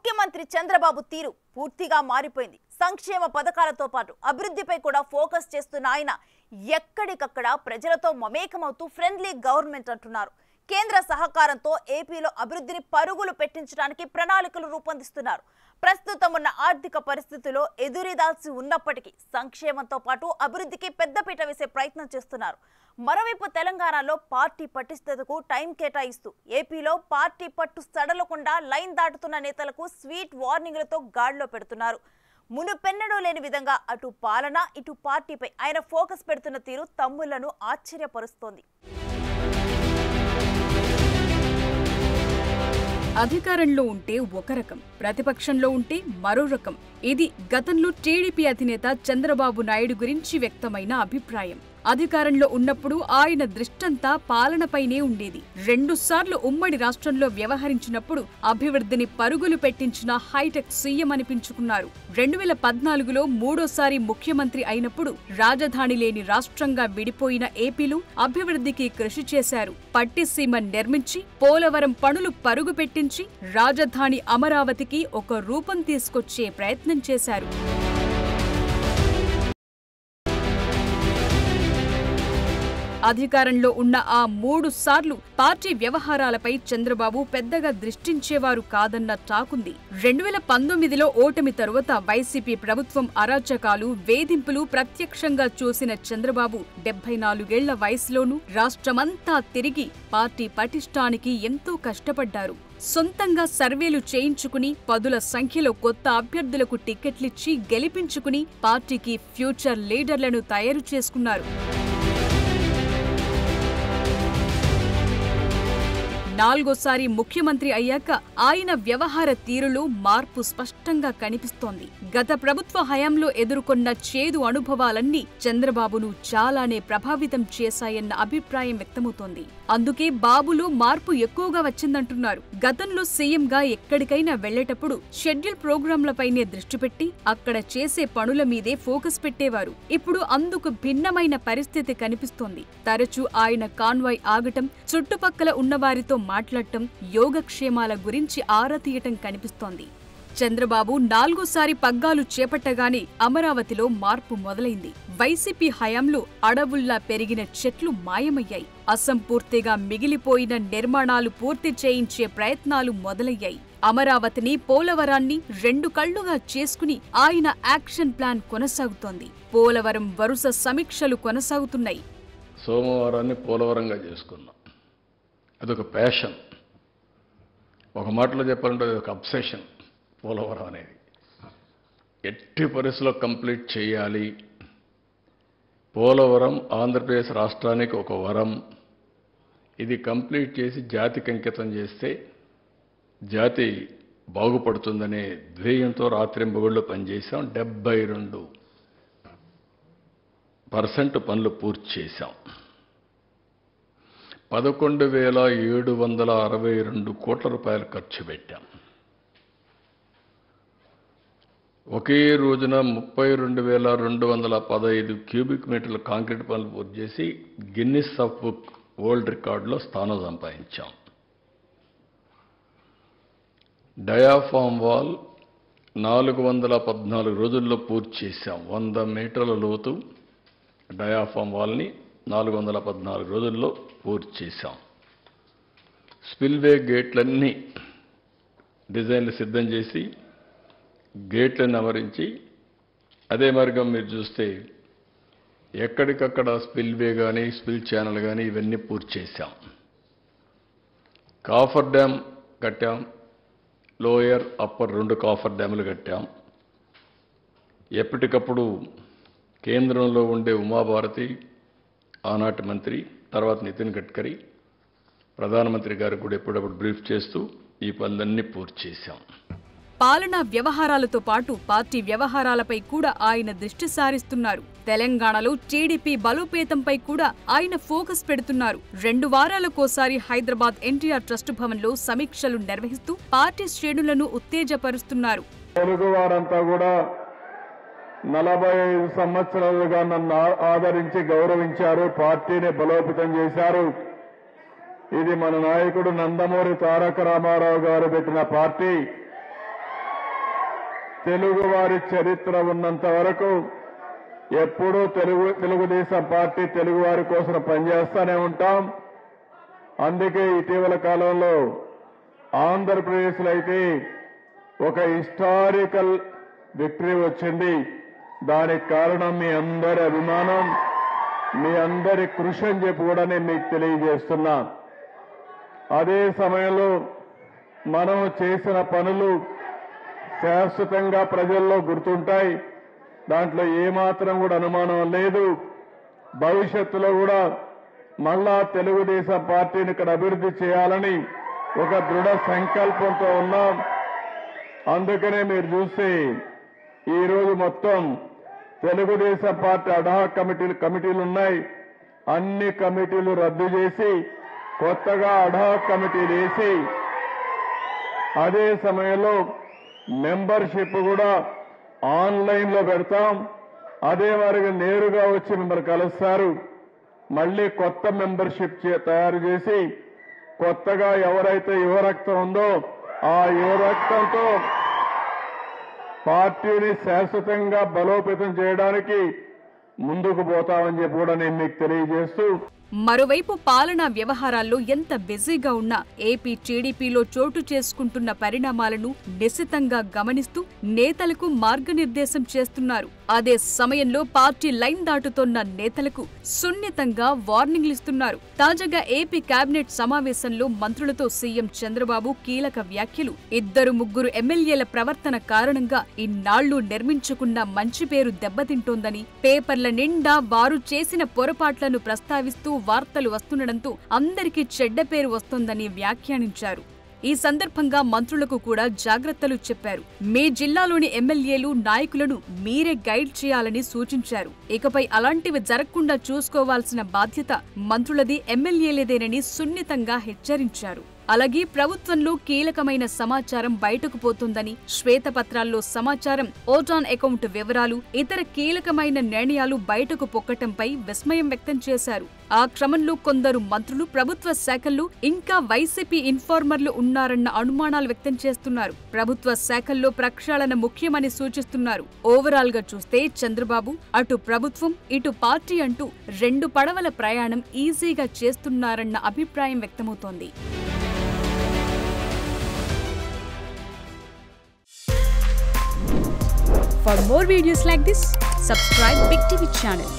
ముఖ్యమంత్రి చంద్రబాబు తీరు పూర్తిగా మారిపోయింది. సంక్షేమ పథకాలతో పాటు అభివృద్ధిపై కూడా ఫోకస్ చేస్తున్న ఆయన ఎక్కడికక్కడ ప్రజలతో మమేకమవుతూ ఫ్రెండ్లీ గవర్నమెంట్ అంటున్నారు. కేంద్ర సహకారంతో ఏపీలో అభివృద్ధిని పరుగులు పెట్టించడానికి ప్రణాళికలు రూపొందిస్తున్నారు. ప్రస్తుతం ఉన్న ఆర్థిక పరిస్థితుల్లో ఎదురీదాల్సి ఉన్నప్పటికీ సంక్షేమంతో పాటు అభివృద్ధికి పెద్దపీట వేసే ప్రయత్నం చేస్తున్నారు. మరోవైపు తెలంగాణలో పార్టీ పటిష్టతకు టైం కేటాయిస్తూ ఏపీలో పార్టీ పట్టు సడలకుండా లైన్ దాటుతున్న నేతలకు స్వీట్ వార్నింగ్లతో గాడిలో పెడుతున్నారు. మునుపెన్నడూ లేని విధంగా అటు పాలన ఇటు పార్టీపై ఆయన ఫోకస్ పెడుతున్న తీరు తమ్ముళ్లను ఆశ్చర్యపరుస్తోంది. అధికారంలో ఉంటే ఒక రకం, ప్రతిపక్షంలో ఉంటే మరో రకం. ఇది గతంలో టీడీపీ అధినేత చంద్రబాబు నాయుడు గురించి వ్యక్తమైన అభిప్రాయం. అధికారంలో ఉన్నప్పుడు ఆయన దృష్టంతా పాలనపైనే ఉండేది. 2 సార్లు ఉమ్మడి రాష్ట్రంలో వ్యవహరించినప్పుడు అభివృద్ధిని పరుగులు పెట్టించిన హైటెక్ సీఎం అనిపించుకున్నారు. 2014లో 3వ ముఖ్యమంత్రి అయినప్పుడు రాజధాని లేని రాష్ట్రంగా విడిపోయిన ఏపీలో అభివృద్ధికి కృషి చేశారు. పట్టిసీమ నిర్మించి పోలవరం పనులు పరుగు పెట్టించి రాజధాని అమరావతికి ఒక రూపం తీసుకొచ్చే ప్రయత్నం చేశారు. అధికారంలో ఉన్న ఆ 3 సార్లు పార్టీ వ్యవహారాలపై చంద్రబాబు పెద్దగా దృష్టించేవారు కాదన్న టాకుంది. 2019లో ఓటమి తరువాత వైసీపీ ప్రభుత్వం అరాచకాలు, వేధింపులు ప్రత్యక్షంగా చూసిన చంద్రబాబు 74 ఏళ్ల వయసులోనూ రాష్ట్రమంతా తిరిగి పార్టీ పటిష్టానికి ఎంతో కష్టపడ్డారు. సొంతంగా సర్వేలు చేయించుకుని పదుల సంఖ్యలో కొత్త అభ్యర్థులకు టికెట్లిచ్చి గెలిపించుకుని పార్టీకి ఫ్యూచర్ లీడర్లను తయారు చేసుకున్నారు. 4వ ముఖ్యమంత్రి అయ్యాక ఆయన వ్యవహార తీరులో మార్పు స్పష్టంగా కనిపిస్తోంది. గత ప్రభుత్వ హయాంలో ఎదుర్కొన్న చేదు అనుభవాలన్నీ చంద్రబాబును చాలానే ప్రభావితం చేశాయన్న అభిప్రాయం వ్యక్తమవుతోంది. అందుకే బాబులో మార్పు ఎక్కువగా వచ్చిందంటున్నారు. గతంలో సీఎంగా ఎక్కడికైనా వెళ్లేటప్పుడు షెడ్యూల్ ప్రోగ్రాంలపైనే దృష్టి పెట్టి అక్కడ చేసే పనుల మీదే ఫోకస్ పెట్టేవారు. ఇప్పుడు అందుకు భిన్నమైన పరిస్థితి కనిపిస్తోంది. తరచూ ఆయన కాన్వాయ్ ఆగటం, చుట్టుపక్కల ఉన్నవారితో మాట్లాడటం, యోగక్షేమాల గురించి ఆరా తీయటం కనిపిస్తోంది. చంద్రబాబు 4వ పగ్గాలు చేపట్టగానే అమరావతిలో మార్పు మొదలైంది. వైసీపీ హయాంలో అడవుల్లా పెరిగిన చెట్లు మాయమయ్యాయి. అసంపూర్తిగా మిగిలిపోయిన నిర్మాణాలు పూర్తి చేయించే ప్రయత్నాలు మొదలయ్యాయి. అమరావతిని, పోలవరాన్ని 2 కళ్లుగా చేసుకుని ఆయన యాక్షన్ ప్లాన్ కొనసాగుతోంది. పోలవరం వరుస సమీక్షలు కొనసాగుతున్నాయి. సోమవారాన్ని పోలవరంగా చేసుకున్నాం. అదొక ప్యాషన్, ఒక మాటలో చెప్పాలంటే అదొక అబ్సెషన్. పోలవరం అనేది ఎట్టి పరిస్థితుల్లో కంప్లీట్ చేయాలి. పోలవరం ఆంధ్రప్రదేశ్ రాష్ట్రానికి ఒక వరం. ఇది కంప్లీట్ చేసి జాతికి అంకితం చేస్తే జాతి బాగుపడుతుందనే ధ్యేయంతో రాత్రింబగళ్ళు పనిచేశాం. 72% పనులు పూర్తి చేశాం. 11,762 కోట్ల రూపాయలు ఖర్చు పెట్టాం. ఒకే రోజున 32,215 క్యూబిక్ మీటర్ల కాంక్రీట్ పనులు పూర్తి చేసి గిన్నిస్ ఆఫ్ బుక్ వరల్డ్ రికార్డులో స్థానం సంపాదించాం. డయాఫామ్ వాల్ 414 రోజుల్లో పూర్తి చేశాం. 100 మీటర్ల లోతు డయాఫామ్ వాల్ని 414 రోజుల్లో పూర్తి చేశాం. స్పిల్వే గేట్లన్నీ డిజైన్లు సిద్ధం చేసి గేట్లను అమరించి, అదే మార్గం మీరు చూస్తే ఎక్కడికక్కడ స్పిల్వే కానీ స్పిల్ ఛానల్ కానీ ఇవన్నీ పూర్తి చేశాం. కాఫర్ డ్యామ్ కట్టాం. లోయర్, అప్పర్ 2 కాఫర్ డ్యాములు కట్టాం. ఎప్పటికప్పుడు కేంద్రంలో ఉండే ఉమాభారతి, ఆనాటి మంత్రి, తర్వాత నితిన్ గడ్కరీ, ప్రధానమంత్రి గారికి కూడా ఎప్పుడప్పుడు బ్రీఫ్ చేస్తూ ఈ పనులన్నీ పూర్తి చేశాం. పాలనా వ్యవహారాలతో పాటు పార్టీ వ్యవహారాలపై కూడా ఆయన దృష్టి సారిస్తున్నారు. తెలంగాణలో టీడీపీ బలోపేతంపై కూడా ఆయన ఫోకస్ పెడుతున్నారు. 2 వారాలకోసారి హైదరాబాద్ ఎన్టీఆర్ ట్రస్ట్ భవన్లో సమీక్షలు నిర్వహిస్తూ పార్టీ శ్రేణులను ఉత్తేజపరుస్తున్నారు. తెలుగువారంతా కూడా 45 సంవత్సరాలుగా నన్ను ఆదరించి గౌరవించారు, పార్టీని బలోపేతం చేశారు. ఇది మన నాయకుడు నందమూరి తారక రామారావు గారు పెట్టిన పార్టీ. తెలుగువారి చరిత్ర ఉన్నంత వరకు ఎప్పుడూ తెలుగుదేశం పార్టీ తెలుగువారి కోసం పనిచేస్తూనే ఉంటాం. అందుకే ఇటీవల కాలంలో ఆంధ్రప్రదేశ్లో అయితే ఒక హిస్టారికల్ విక్టరీ వచ్చింది. దానికి కారణం మీ అందరి అభిమానం, మీ అందరి కృషి అని చెప్పి కూడా నేను మీకు తెలియజేస్తున్నా. అదే సమయంలో మనం చేసిన పనులు శాశ్వతంగా ప్రజల్లో గుర్తుంటాయి. దాంట్లో ఏమాత్రం కూడా అనుమానం లేదు. భవిష్యత్తులో కూడా మళ్ళా తెలుగుదేశం పార్టీని ఇక్కడ అభివృద్ధి చేయాలని ఒక దృఢ సంకల్పంతో ఉన్నాం. అందుకనే మీరు చూస్తే ఈరోజు మొత్తం తెలుగుదేశం పార్టీ అడ్హాక్ కమిటీలు ఉన్నాయి. అన్ని కమిటీలు రద్దు చేసి కొత్తగా అడ్హాక్ కమిటీలు వేసి అదే సమయంలో మెంబర్షిప్ కూడా ఆన్లైన్లో పెడతాం. అదే వారికి నేరుగా వచ్చి మిమ్మల్ని కలుస్తారు. మళ్ళీ కొత్త మెంబర్షిప్ తయారు చేసి కొత్తగా ఎవరైతే యువరక్తం ఉందో ఆ యువరక్తంతో పార్టీని శాశ్వతంగా బలోపేతం చేయడానికి ముందుకు పోతామని చెప్పి కూడా నేను మీకు తెలియజేస్తూ, మరోవైపు పాలనా వ్యవహారాల్లో ఎంత బిజీగా ఉన్నా ఏపీ టీడీపీలో చోటు చేసుకుంటున్న పరిణామాలను నిశితంగా గమనిస్తూ నేతలకు మార్గనిర్దేశం చేస్తున్నారు. అదే సమయంలో పార్టీ లైన్ దాటుతోన్న నేతలకు సున్నితంగా వార్నింగ్లిస్తున్నారు. తాజాగా ఏపీ కేబినెట్ సమావేశంలో మంత్రులతో సీఎం చంద్రబాబు కీలక వ్యాఖ్యలు. 2-3 ఎమ్మెల్యేల ప్రవర్తన కారణంగా ఇన్నాళ్లు నిర్మించుకున్న మంచి పేరు దెబ్బతింటోందని, పేపర్ల నిండా వారు చేసిన పొరపాట్లను ప్రస్తావిస్తూ వార్తలు వస్తుండటంతో అందరికీ చెడ్డ పేరు వస్తోందని వ్యాఖ్యానించారు. ఈ సందర్భంగా మంత్రులకు కూడా జాగ్రత్తలు చెప్పారు. మీ జిల్లాలోని ఎమ్మెల్యేలు, నాయకులను మీరే గైడ్ చేయాలని సూచించారు. ఇకపై అలాంటివి జరగకుండా చూసుకోవాల్సిన బాధ్యత మంత్రులది, ఎమ్మెల్యేలదేనని సున్నితంగా హెచ్చరించారు. అలాగే ప్రభుత్వంలో కీలకమైన సమాచారం బయటకు పోతుందని, శ్వేతపత్రాల్లో సమాచారం, ఓటాన్ అకౌంట్ వివరాలు, ఇతర కీలకమైన నిర్ణయాలు బయటకు పొక్కటంపై విస్మయం వ్యక్తం చేశారు. ఆ క్రమంలో కొందరు మంత్రులు ప్రభుత్వ శాఖల్లో ఇంకా వైసీపీ ఇన్ఫార్మర్లు ఉన్నారన్న అనుమానాలు వ్యక్తం చేస్తున్నారు. ప్రభుత్వ శాఖల్లో ప్రక్షాళన ముఖ్యమని సూచిస్తున్నారు. ఓవరాల్ గా చూస్తే చంద్రబాబు అటు ప్రభుత్వం, ఇటు పార్టీ అంటూ 2 పడవల ప్రయాణం ఈజీగా చేస్తున్నారన్న అభిప్రాయం వ్యక్తమవుతోంది. For more videos like this, subscribe Big TV channel.